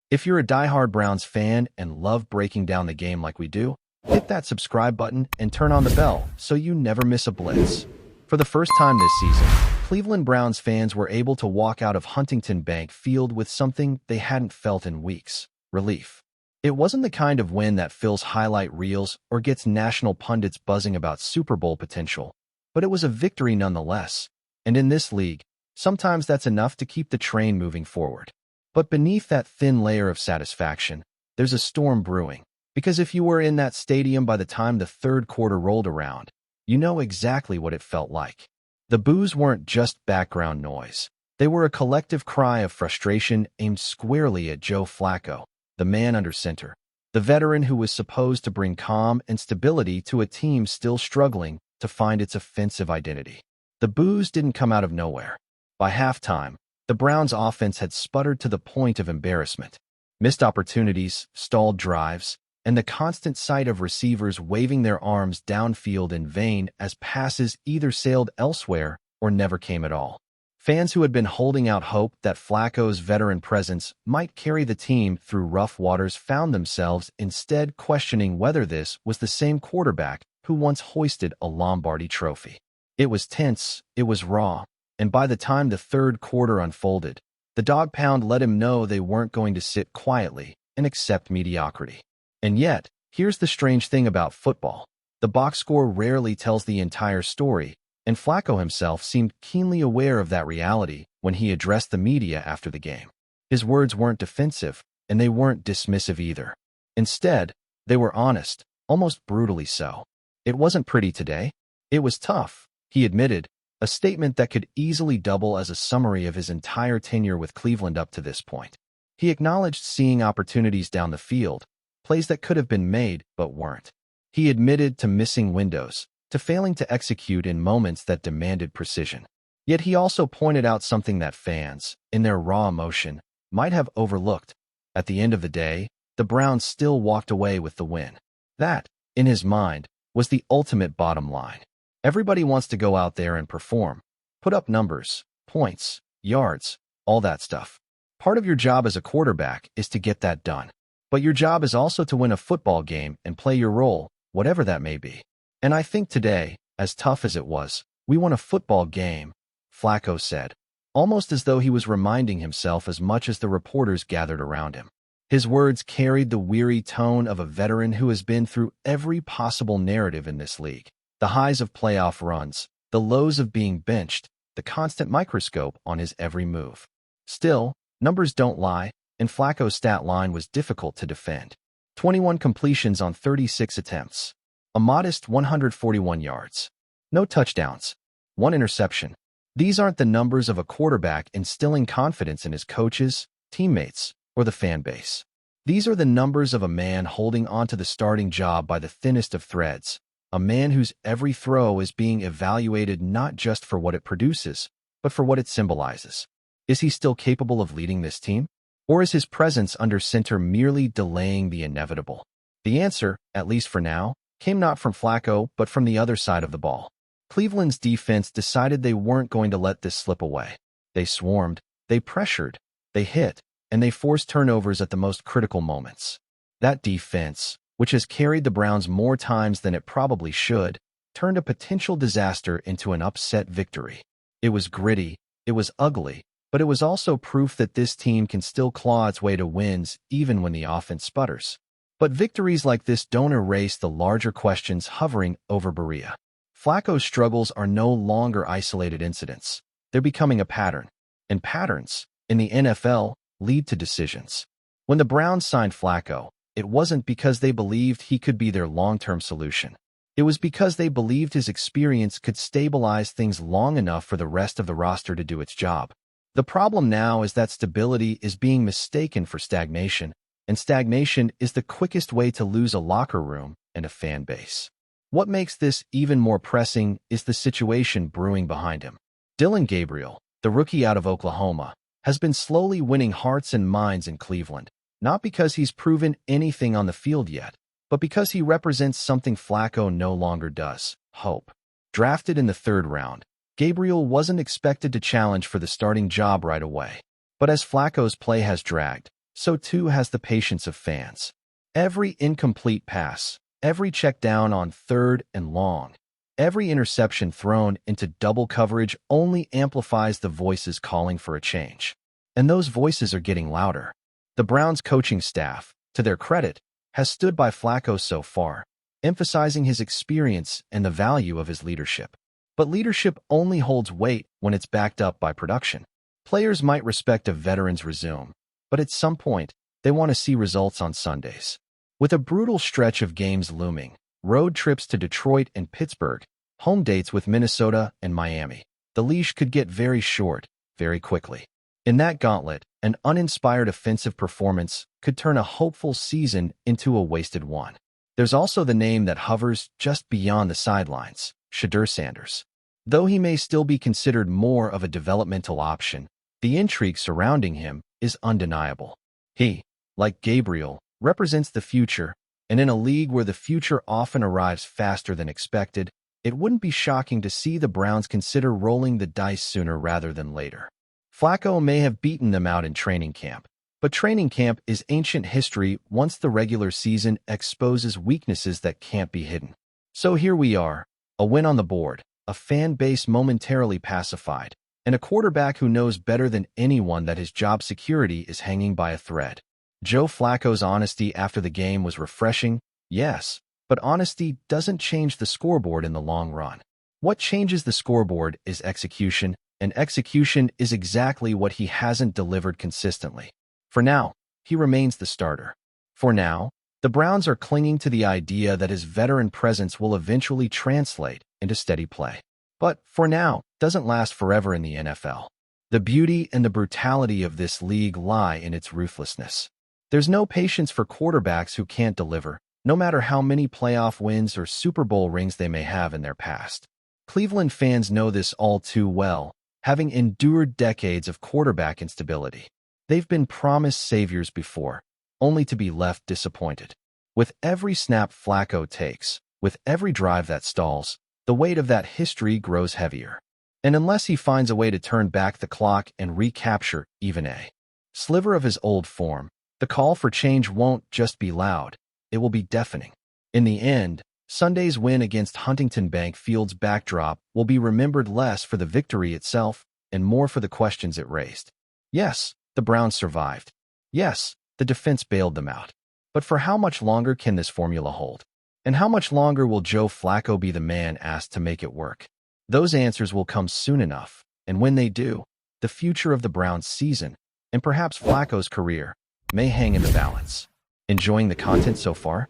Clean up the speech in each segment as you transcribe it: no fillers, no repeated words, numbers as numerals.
If you're a diehard Browns fan and love breaking down the game like we do, hit that subscribe button and turn on the bell so you never miss a blitz. For the first time this season, Cleveland Browns fans were able to walk out of Huntington Bank Field with something they hadn't felt in weeks: relief. It wasn't the kind of win that fills highlight reels or gets national pundits buzzing about Super Bowl potential, but it was a victory nonetheless. And in this league, sometimes that's enough to keep the train moving forward. But beneath that thin layer of satisfaction, there's a storm brewing. Because if you were in that stadium by the time the third quarter rolled around, you know exactly what it felt like. The boos weren't just background noise. They were a collective cry of frustration aimed squarely at Joe Flacco, the man under center, the veteran who was supposed to bring calm and stability to a team still struggling to find its offensive identity. The boos didn't come out of nowhere. By halftime, the Browns' offense had sputtered to the point of embarrassment. Missed opportunities, stalled drives, and the constant sight of receivers waving their arms downfield in vain as passes either sailed elsewhere or never came at all. Fans who had been holding out hope that Flacco's veteran presence might carry the team through rough waters found themselves instead questioning whether this was the same quarterback who once hoisted a Lombardi trophy. It was tense, it was raw, and by the time the third quarter unfolded, the Dawg Pound let him know they weren't going to sit quietly and accept mediocrity. And yet, here's the strange thing about football. The box score rarely tells the entire story, and Flacco himself seemed keenly aware of that reality when he addressed the media after the game. His words weren't defensive, and they weren't dismissive either. Instead, they were honest, almost brutally so. It wasn't pretty today. It was tough, he admitted, a statement that could easily double as a summary of his entire tenure with Cleveland up to this point. He acknowledged seeing opportunities down the field, plays that could have been made but weren't. He admitted to missing windows, to failing to execute in moments that demanded precision. Yet he also pointed out something that fans, in their raw emotion, might have overlooked. At the end of the day, the Browns still walked away with the win. That, in his mind, was the ultimate bottom line. Everybody wants to go out there and perform, put up numbers, points, yards, all that stuff. Part of your job as a quarterback is to get that done. But your job is also to win a football game and play your role, whatever that may be. And I think today, as tough as it was, we won a football game, Flacco said, almost as though he was reminding himself as much as the reporters gathered around him. His words carried the weary tone of a veteran who has been through every possible narrative in this league. The highs of playoff runs, the lows of being benched, the constant microscope on his every move. Still, numbers don't lie, and Flacco's stat line was difficult to defend. 21 completions on 36 attempts. A modest 141 yards. No touchdowns. 1 interception. These aren't the numbers of a quarterback instilling confidence in his coaches, teammates, or the fan base. These are the numbers of a man holding onto the starting job by the thinnest of threads, a man whose every throw is being evaluated not just for what it produces, but for what it symbolizes. Is he still capable of leading this team? Or is his presence under center merely delaying the inevitable? The answer, at least for now, came not from Flacco but from the other side of the ball. Cleveland's defense decided they weren't going to let this slip away. They swarmed, they pressured, they hit, and they forced turnovers at the most critical moments. That defense, which has carried the Browns more times than it probably should, turned a potential disaster into an upset victory. It was gritty, it was ugly, but it was also proof that this team can still claw its way to wins even when the offense sputters. But victories like this don't erase the larger questions hovering over Berea. Flacco's struggles are no longer isolated incidents. They're becoming a pattern. And patterns, in the NFL, lead to decisions. When the Browns signed Flacco, it wasn't because they believed he could be their long-term solution. It was because they believed his experience could stabilize things long enough for the rest of the roster to do its job. The problem now is that stability is being mistaken for stagnation, and stagnation is the quickest way to lose a locker room and a fan base. What makes this even more pressing is the situation brewing behind him. Dillon Gabriel, the rookie out of Oklahoma, has been slowly winning hearts and minds in Cleveland, not because he's proven anything on the field yet, but because he represents something Flacco no longer does: hope. Drafted in the third round, Gabriel wasn't expected to challenge for the starting job right away. But as Flacco's play has dragged, so too has the patience of fans. Every incomplete pass, every check down on 3rd and long, every interception thrown into double coverage only amplifies the voices calling for a change. And those voices are getting louder. The Browns coaching staff, to their credit, has stood by Flacco so far, emphasizing his experience and the value of his leadership. But leadership only holds weight when it's backed up by production. Players might respect a veteran's resume, but at some point, they want to see results on Sundays. With a brutal stretch of games looming, road trips to Detroit and Pittsburgh, home dates with Minnesota and Miami, the leash could get very short, very quickly. In that gauntlet, an uninspired offensive performance could turn a hopeful season into a wasted one. There's also the name that hovers just beyond the sidelines, SHEDEUR Sanders. Though he may still be considered more of a developmental option, the intrigue surrounding him is undeniable. He, like Gabriel, represents the future, and in a league where the future often arrives faster than expected, it wouldn't be shocking to see the Browns consider rolling the dice sooner rather than later. Flacco may have beaten them out in training camp, but training camp is ancient history once the regular season exposes weaknesses that can't be hidden. So here we are, a win on the board, a fan base momentarily pacified, and a quarterback who knows better than anyone that his job security is hanging by a thread. Joe Flacco's honesty after the game was refreshing, yes, but honesty doesn't change the scoreboard in the long run. What changes the scoreboard is execution, and execution is exactly what he hasn't delivered consistently. For now, he remains the starter. For now, the Browns are clinging to the idea that his veteran presence will eventually translate into steady play. But for now, doesn't last forever in the NFL. The beauty and the brutality of this league lie in its ruthlessness. There's no patience for quarterbacks who can't deliver, no matter how many playoff wins or Super Bowl rings they may have in their past. Cleveland fans know this all too well, having endured decades of quarterback instability. They've been promised saviors before, only to be left disappointed. With every snap Flacco takes, with every drive that stalls, the weight of that history grows heavier. And unless he finds a way to turn back the clock and recapture even a sliver of his old form, the call for change won't just be loud, it will be deafening. In the end, Sunday's win against Huntington Bank Field's backdrop will be remembered less for the victory itself and more for the questions it raised. Yes, the Browns survived. Yes, the defense bailed them out. But for how much longer can this formula hold? And how much longer will Joe Flacco be the man asked to make it work? Those answers will come soon enough, and when they do, the future of the Browns season, and perhaps Flacco's career, may hang in the balance. Enjoying the content so far?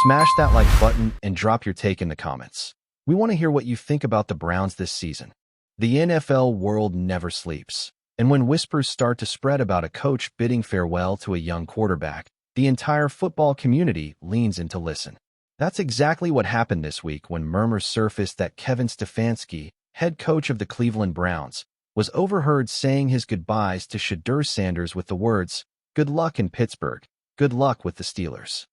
Smash that like button and drop your take in the comments. We want to hear what you think about the Browns this season. The NFL world never sleeps, and when whispers start to spread about a coach bidding farewell to a young quarterback, the entire football community leans in to listen. That's exactly what happened this week when murmurs surfaced that Kevin Stefanski, head coach of the Cleveland Browns, was overheard saying his goodbyes to SHEDEUR Sanders with the words, "Good luck in Pittsburgh, good luck with the Steelers."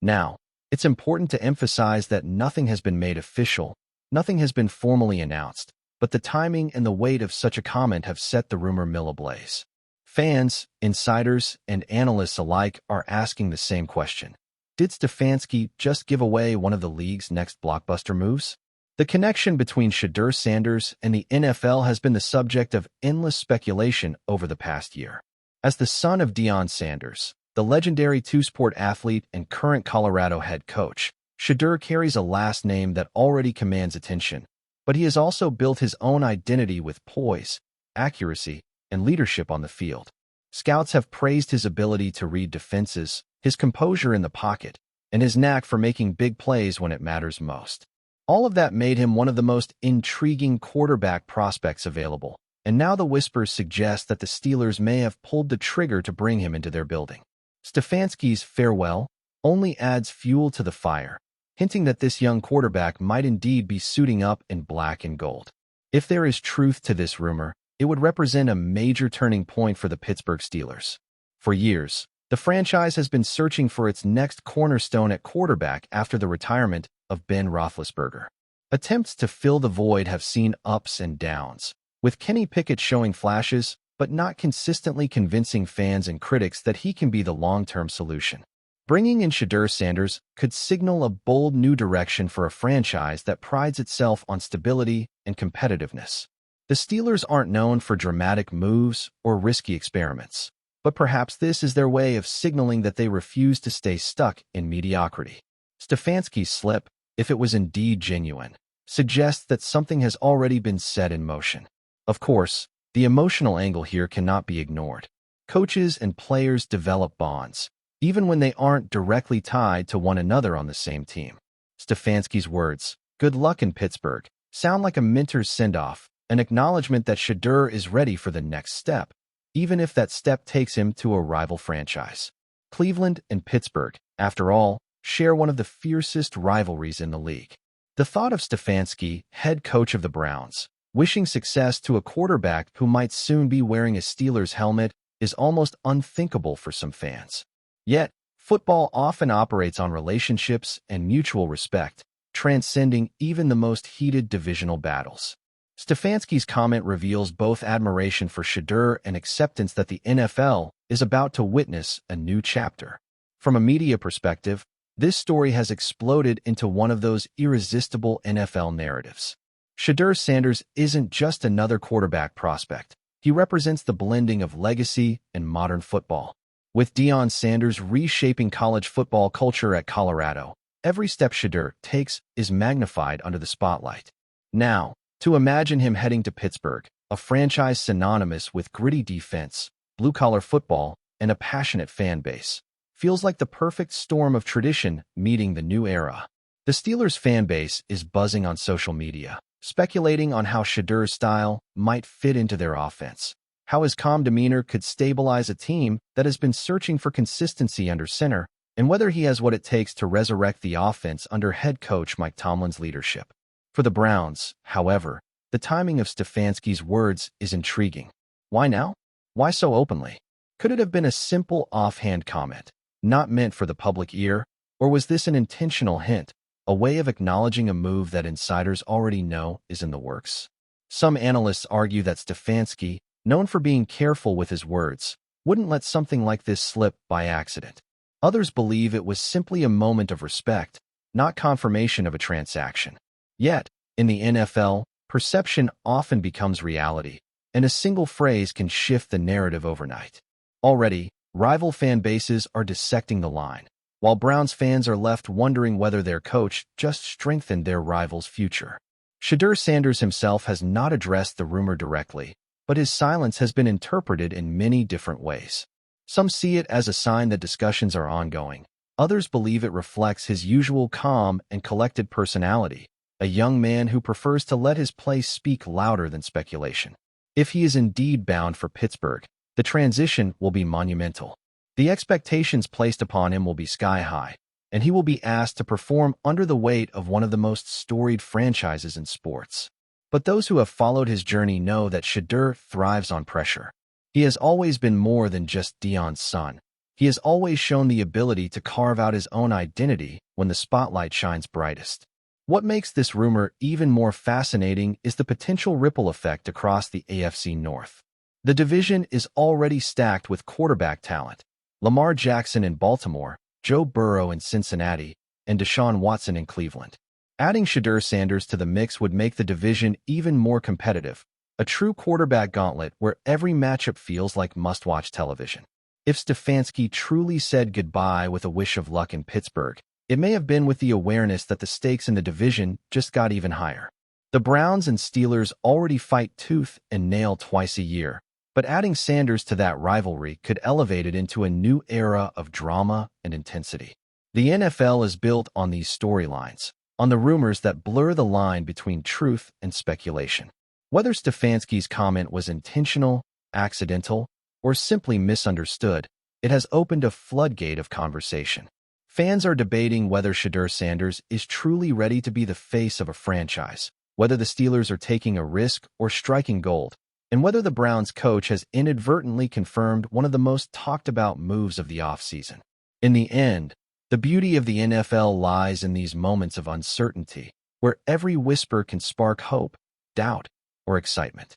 Now, it's important to emphasize that nothing has been made official, nothing has been formally announced, but the timing and the weight of such a comment have set the rumor mill ablaze. Fans, insiders, and analysts alike are asking the same question. Did Stefanski just give away one of the league's next blockbuster moves? The connection between SHEDEUR Sanders and the NFL has been the subject of endless speculation over the past year. As the son of Deion Sanders, the legendary two-sport athlete and current Colorado head coach, SHEDEUR carries a last name that already commands attention, but he has also built his own identity with poise, accuracy, and leadership on the field. Scouts have praised his ability to read defenses, his composure in the pocket, and his knack for making big plays when it matters most. All of that made him one of the most intriguing quarterback prospects available, and now the whispers suggest that the Steelers may have pulled the trigger to bring him into their building. Stefanski's farewell only adds fuel to the fire, hinting that this young quarterback might indeed be suiting up in black and gold. If there is truth to this rumor, it would represent a major turning point for the Pittsburgh Steelers. For years, the franchise has been searching for its next cornerstone at quarterback after the retirement of Ben Roethlisberger. Attempts to fill the void have seen ups and downs, with Kenny Pickett showing flashes, but not consistently convincing fans and critics that he can be the long-term solution. Bringing in SHEDEUR Sanders could signal a bold new direction for a franchise that prides itself on stability and competitiveness. The Steelers aren't known for dramatic moves or risky experiments, but perhaps this is their way of signaling that they refuse to stay stuck in mediocrity. STEFANSKI's slip, if it was indeed genuine, suggests that something has already been set in motion. Of course, the emotional angle here cannot be ignored. Coaches and players develop bonds, even when they aren't directly tied to one another on the same team. STEFANSKI's words, "Good luck in Pittsburgh," sound like a mentor's send-off, an acknowledgement that SHEDEUR is ready for the next step, even if that step takes him to a rival franchise. Cleveland and Pittsburgh, after all, share one of the fiercest rivalries in the league. The thought of STEFANSKI, head coach of the Browns, wishing success to a quarterback who might soon be wearing a Steelers helmet is almost unthinkable for some fans. Yet, football often operates on relationships and mutual respect, transcending even the most heated divisional battles. STEFANSKI's comment reveals both admiration for SHEDEUR and acceptance that the NFL is about to witness a new chapter. From a media perspective, this story has exploded into one of those irresistible NFL narratives. SHEDEUR Sanders isn't just another quarterback prospect. He represents the blending of legacy and modern football. With Deion Sanders reshaping college football culture at Colorado, every step SHEDEUR takes is magnified under the spotlight. Now, to imagine him heading to Pittsburgh, a franchise synonymous with gritty defense, blue-collar football, and a passionate fan base, feels like the perfect storm of tradition meeting the new era. The Steelers fan base is buzzing on social media, speculating on how SHEDEUR's style might fit into their offense, how his calm demeanor could stabilize a team that has been searching for consistency under center, and whether he has what it takes to resurrect the offense under head coach Mike Tomlin's leadership. For the Browns, however, the timing of STEFANSKI's words is intriguing. Why now? Why so openly? Could it have been a simple offhand comment, not meant for the public ear, or was this an intentional hint, a way of acknowledging a move that insiders already know is in the works? Some analysts argue that STEFANSKI, known for being careful with his words, wouldn't let something like this slip by accident. Others believe it was simply a moment of respect, not confirmation of a transaction. Yet, in the NFL, perception often becomes reality, and a single phrase can shift the narrative overnight. Already, rival fan bases are dissecting the line, while Browns fans are left wondering whether their coach just strengthened their rival's future. SHEDEUR Sanders himself has not addressed the rumor directly, but his silence has been interpreted in many different ways. Some see it as a sign that discussions are ongoing. Others believe it reflects his usual calm and collected personality, a young man who prefers to let his play speak louder than speculation. If he is indeed bound for Pittsburgh, the transition will be monumental. The expectations placed upon him will be sky-high, and he will be asked to perform under the weight of one of the most storied franchises in sports. But those who have followed his journey know that SHEDEUR thrives on pressure. He has always been more than just Deion's son. He has always shown the ability to carve out his own identity when the spotlight shines brightest. What makes this rumor even more fascinating is the potential ripple effect across the AFC North. The division is already stacked with quarterback talent. Lamar Jackson in Baltimore, Joe Burrow in Cincinnati, and Deshaun Watson in Cleveland. Adding SHEDEUR Sanders to the mix would make the division even more competitive, a true quarterback gauntlet where every matchup feels like must-watch television. If STEFANSKI truly said goodbye with a wish of luck in Pittsburgh, it may have been with the awareness that the stakes in the division just got even higher. The Browns and Steelers already fight tooth and nail twice a year, but adding Sanders to that rivalry could elevate it into a new era of drama and intensity. The NFL is built on these storylines, on the rumors that blur the line between truth and speculation. Whether STEFANSKI's comment was intentional, accidental, or simply misunderstood, it has opened a floodgate of conversation. Fans are debating whether SHEDEUR Sanders is truly ready to be the face of a franchise, whether the Steelers are taking a risk or striking gold, and whether the Browns coach has inadvertently confirmed one of the most talked-about moves of the offseason. In the end, the beauty of the NFL lies in these moments of uncertainty, where every whisper can spark hope, doubt, or excitement.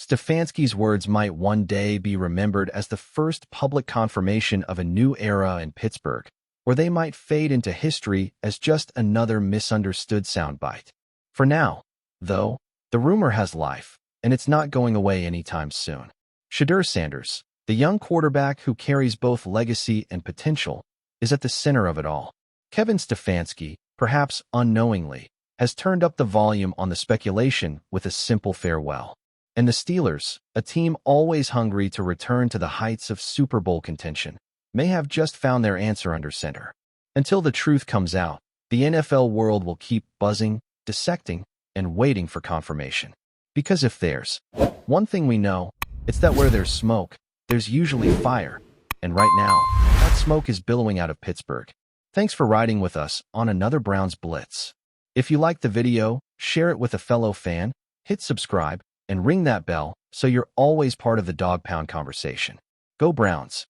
Stefanski's words might one day be remembered as the first public confirmation of a new era in Pittsburgh, or they might fade into history as just another misunderstood soundbite. For now, though, the rumor has life, and it's not going away anytime soon. SHEDEUR Sanders, the young quarterback who carries both legacy and potential, is at the center of it all. Kevin Stefanski, perhaps unknowingly, has turned up the volume on the speculation with a simple farewell. And the Steelers, a team always hungry to return to the heights of Super Bowl contention, may have just found their answer under center. Until the truth comes out, the NFL world will keep buzzing, dissecting, and waiting for confirmation. Because if there's one thing we know, it's that where there's smoke, there's usually fire. And right now, that smoke is billowing out of Pittsburgh. Thanks for riding with us on another Browns Blitz. If you liked the video, share it with a fellow fan, hit subscribe, and ring that bell so you're always part of the Dawg Pound conversation. Go Browns!